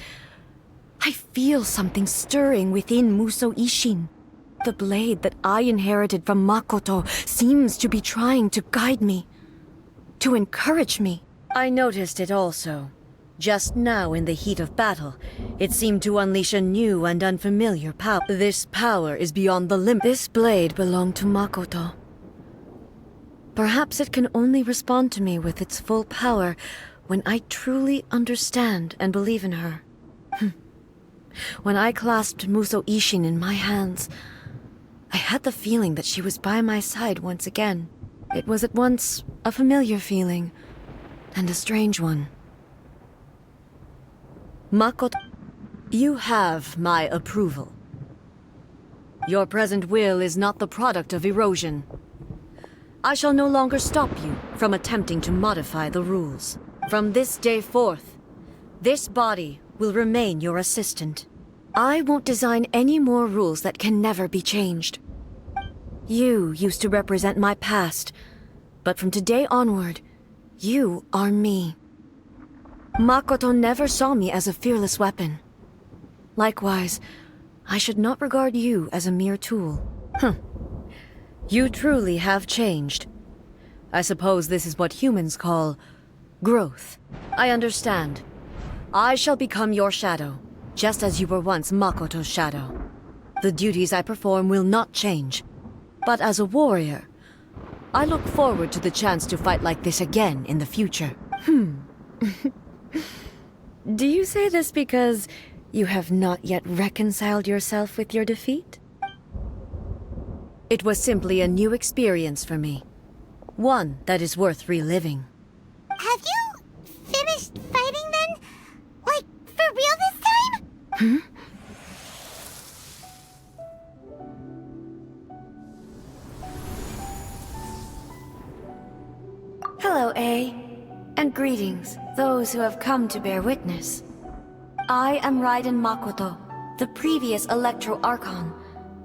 I feel something stirring within Musou Isshin. The blade that I inherited from Makoto seems to be trying to guide me, to encourage me. I noticed it also. Just now in the heat of battle, it seemed to unleash a new and unfamiliar power. This power is beyond the limit. This blade belonged to Makoto. Perhaps it can only respond to me with its full power when I truly understand and believe in her. When I clasped Musou Isshin in my hands, I had the feeling that she was by my side once again. It was at once a familiar feeling and a strange one. Makoto, you have my approval. Your present will is not the product of erosion. I shall no longer stop you from attempting to modify the rules. From this day forth, this body will remain your assistant. I won't design any more rules that can never be changed. You used to represent my past, but from today onward, you are me. Makoto never saw me as a fearless weapon. Likewise, I should not regard you as a mere tool. You truly have changed. I suppose this is what humans call growth. I understand. I shall become your shadow, just as you were once Makoto's shadow. The duties I perform will not change. But as a warrior, I look forward to the chance to fight like this again in the future. Do you say this because you have not yet reconciled yourself with your defeat? It was simply a new experience for me. One that is worth reliving. Have you finished fighting then? Like, for real this time? Hello, A. And greetings, those who have come to bear witness. I am Raiden Makoto, the previous Electro Archon,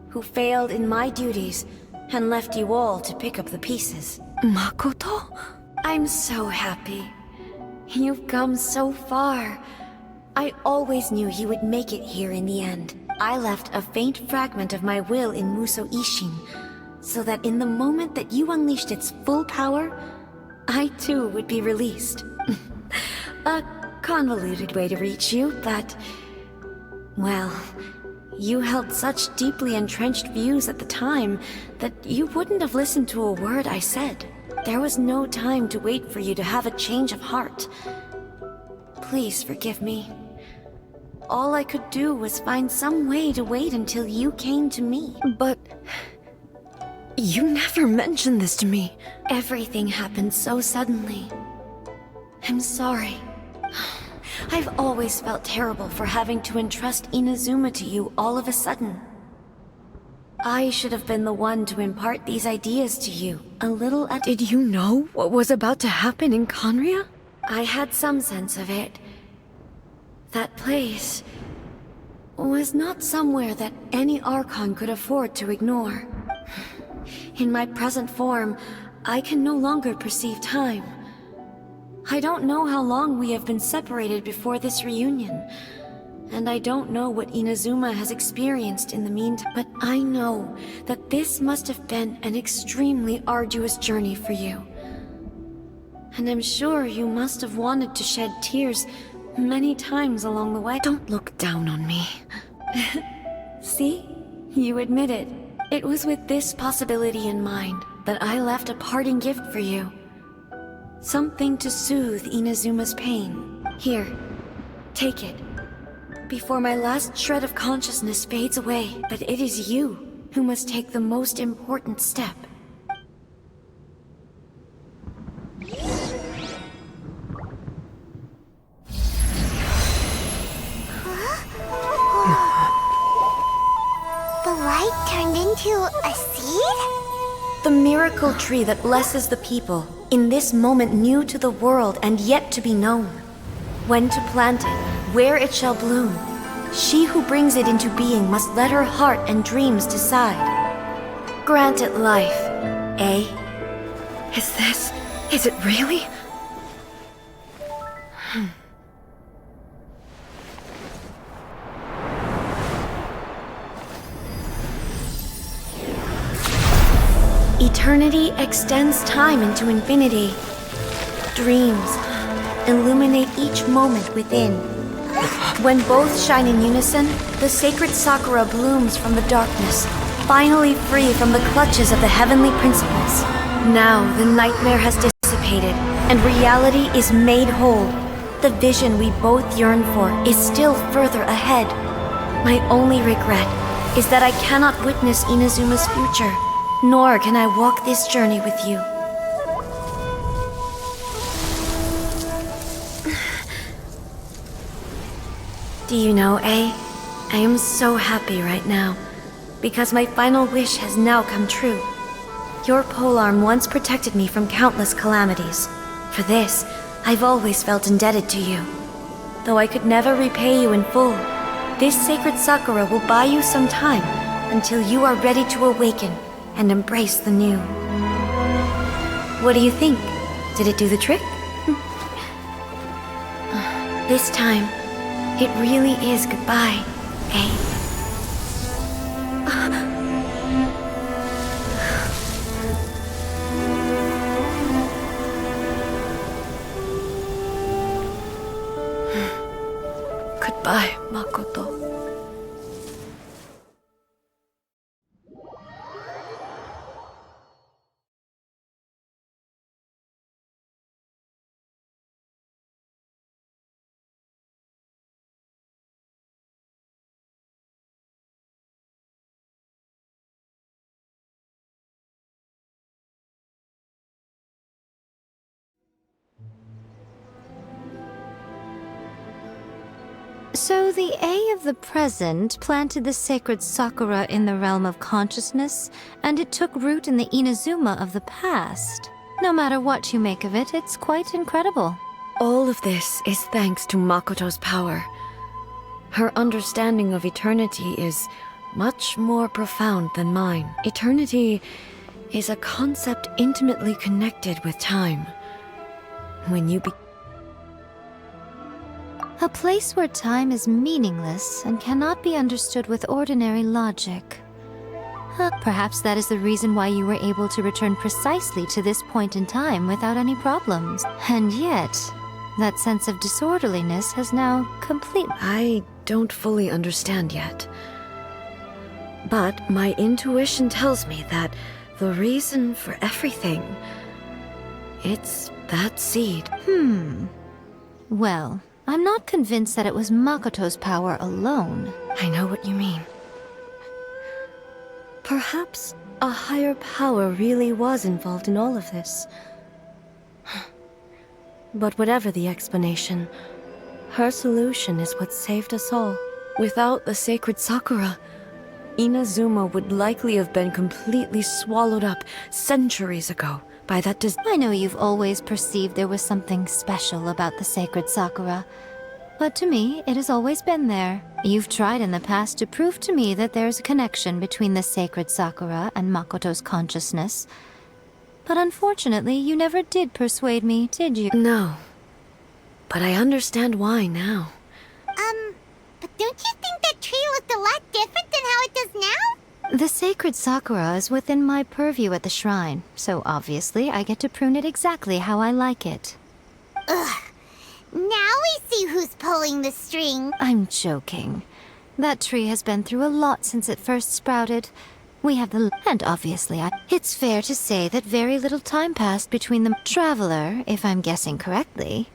who failed in my duties and left you all to pick up the pieces. Makoto? I'm so happy. You've come so far. I always knew you would make it here in the end. I left a faint fragment of my will in Musou Isshin, so that in the moment that you unleashed its full power, I too would be released. A convoluted way to reach you, but... well, you held such deeply entrenched views at the time that you wouldn't have listened to a word I said. There was no time to wait for you to have a change of heart. Please forgive me. All I could do was find some way to wait until you came to me. But... you never mentioned this to me. Everything happened so suddenly. I'm sorry. I've always felt terrible for having to entrust Inazuma to you all of a sudden. I should have been the one to impart these ideas to you, a little at— Did you know what was about to happen in Conria? I had some sense of it. That place was not somewhere that any Archon could afford to ignore. In my present form, I can no longer perceive time. I don't know how long we have been separated before this reunion, and I don't know what Inazuma has experienced in the meantime, but I know that this must have been an extremely arduous journey for you. And I'm sure you must have wanted to shed tears many times along the way. Don't look down on me. See? You admit it. It was with this possibility in mind that I left a parting gift for you. Something to soothe Inazuma's pain. Here, take it. Before my last shred of consciousness fades away, but it is you who must take the most important step. The light turned into a seed? The miracle tree that blesses the people, in this moment new to the world and yet to be known. When to plant it, where it shall bloom. She who brings it into being must let her heart and dreams decide. Grant it life, eh? Is it really? Eternity extends time into infinity. Dreams illuminate each moment within. When both shine in unison, the Sacred Sakura blooms from the darkness, finally free from the clutches of the heavenly principles. Now the nightmare has dissipated, and reality is made whole. The vision we both yearn for is still further ahead. My only regret is that I cannot witness Inazuma's future, nor can I walk this journey with you. Do you know, I am so happy right now, because my final wish has now come true. Your polearm once protected me from countless calamities. For this, I've always felt indebted to you. Though I could never repay you in full, this Sacred Sakura will buy you some time until you are ready to awaken and embrace the new. What do you think? Did it do the trick? This time, it really is goodbye, eh? Goodbye, Makoto. So the A of the present planted the Sacred Sakura in the realm of consciousness, and it took root in the Inazuma of the past. No matter what you make of it, it's quite incredible. All of this is thanks to Makoto's power. Her understanding of eternity is much more profound than mine. Eternity is a concept intimately connected with time. When you A place where time is meaningless and cannot be understood with ordinary logic. Perhaps that is the reason why you were able to return precisely to this point in time without any problems. And yet, That sense of disorderliness has now completely... I don't fully understand yet. But my intuition tells me that the reason for everything, it's that seed. Well, I'm not convinced that it was Makoto's power alone. I know what you mean. Perhaps a higher power really was involved in all of this. But whatever the explanation, her solution is what saved us all. Without the Sacred Sakura, Inazuma would likely have been completely swallowed up centuries ago by that I know you've always perceived there was something special about the Sacred Sakura, but to me, it has always been there. You've tried in the past to prove to me that there's a connection between the Sacred Sakura and Makoto's consciousness. But unfortunately, you never did persuade me, did you? No. But I understand why now. But don't you think that tree looked a lot different than how it does now? The Sacred Sakura is within my purview at the shrine, so obviously I get to prune it exactly how I like it. Ugh. Now we see who's pulling the string. I'm joking. That tree has been through a lot since it first sprouted. We have the... And obviously, it's fair to say that very little time passed between the... Traveler, if I'm guessing correctly.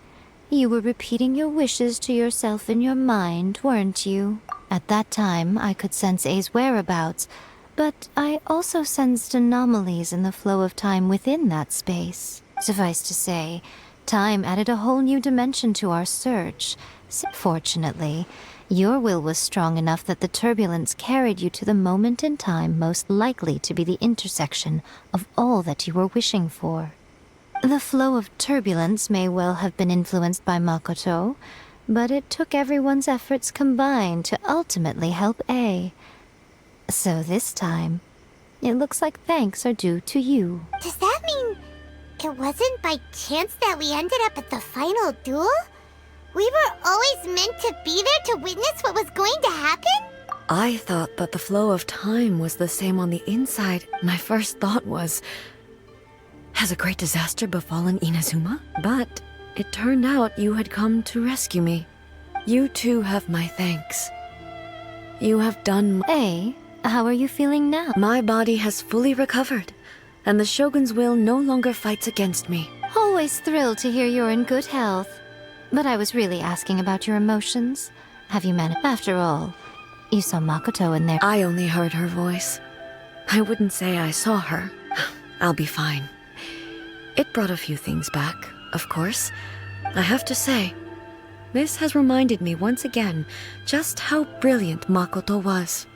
You were repeating your wishes to yourself in your mind, weren't you? At that time, I could sense A's whereabouts, but I also sensed anomalies in the flow of time within that space. Suffice to say, time added a whole new dimension to our search. Fortunately, your will was strong enough that the turbulence carried you to the moment in time most likely to be the intersection of all that you were wishing for. The flow of turbulence may well have been influenced by Makoto, but it took everyone's efforts combined to ultimately help A. So this time, it looks like thanks are due to you. Does that mean it wasn't by chance that we ended up at the final duel? We were always meant to be there to witness what was going to happen? I thought that the flow of time was the same on the inside. My first thought was, has a great disaster befallen Inazuma? But it turned out you had come to rescue me. You too have my thanks. You have done... A, how are you feeling now? My body has fully recovered, and the Shogun's will no longer fights against me. Always thrilled to hear you're in good health. But I was really asking about your emotions. Have you managed? After all, you saw Makoto in there. I only heard her voice. I wouldn't say I saw her. I'll be fine. It brought a few things back, of course. I have to say, this has reminded me once again just how brilliant Makoto was.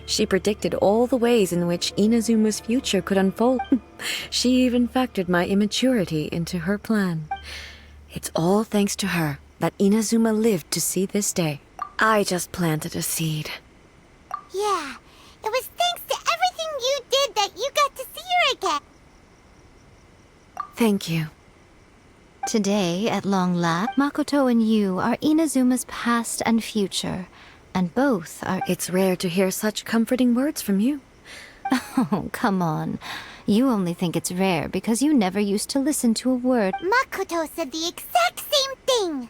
She predicted all the ways in which Inazuma's future could unfold. She even factored my immaturity into her plan. It's all thanks to her that Inazuma lived to see this day. I just planted a seed. Yeah, it was thanks to everything you did that you got to see her again. Thank you. Today, at long last, Makoto and you are Inazuma's past and future, and both are... It's rare to hear such comforting words from you. Oh, come on. You only think it's rare because you never used to listen to a word. Makoto said the exact same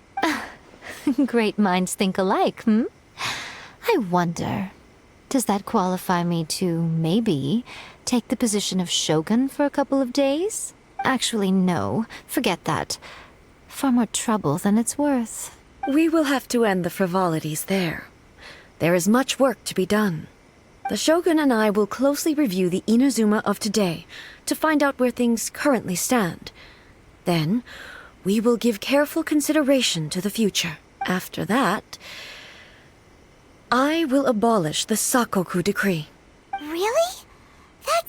thing. Great minds think alike, hmm? I wonder, does that qualify me to, maybe, take the position of Shogun for a couple of days? Actually, no. Forget that. Far more trouble than it's worth. We will have to end the frivolities there. There is much work to be done. The Shogun and I will closely review the Inazuma of today to find out where things currently stand. Then, we will give careful consideration to the future. After that, I will abolish the Sakoku decree. Really?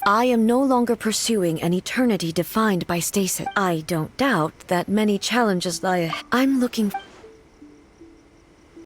I am no longer pursuing an eternity defined by stasis. I don't doubt that many challenges lie ahead. I'm looking...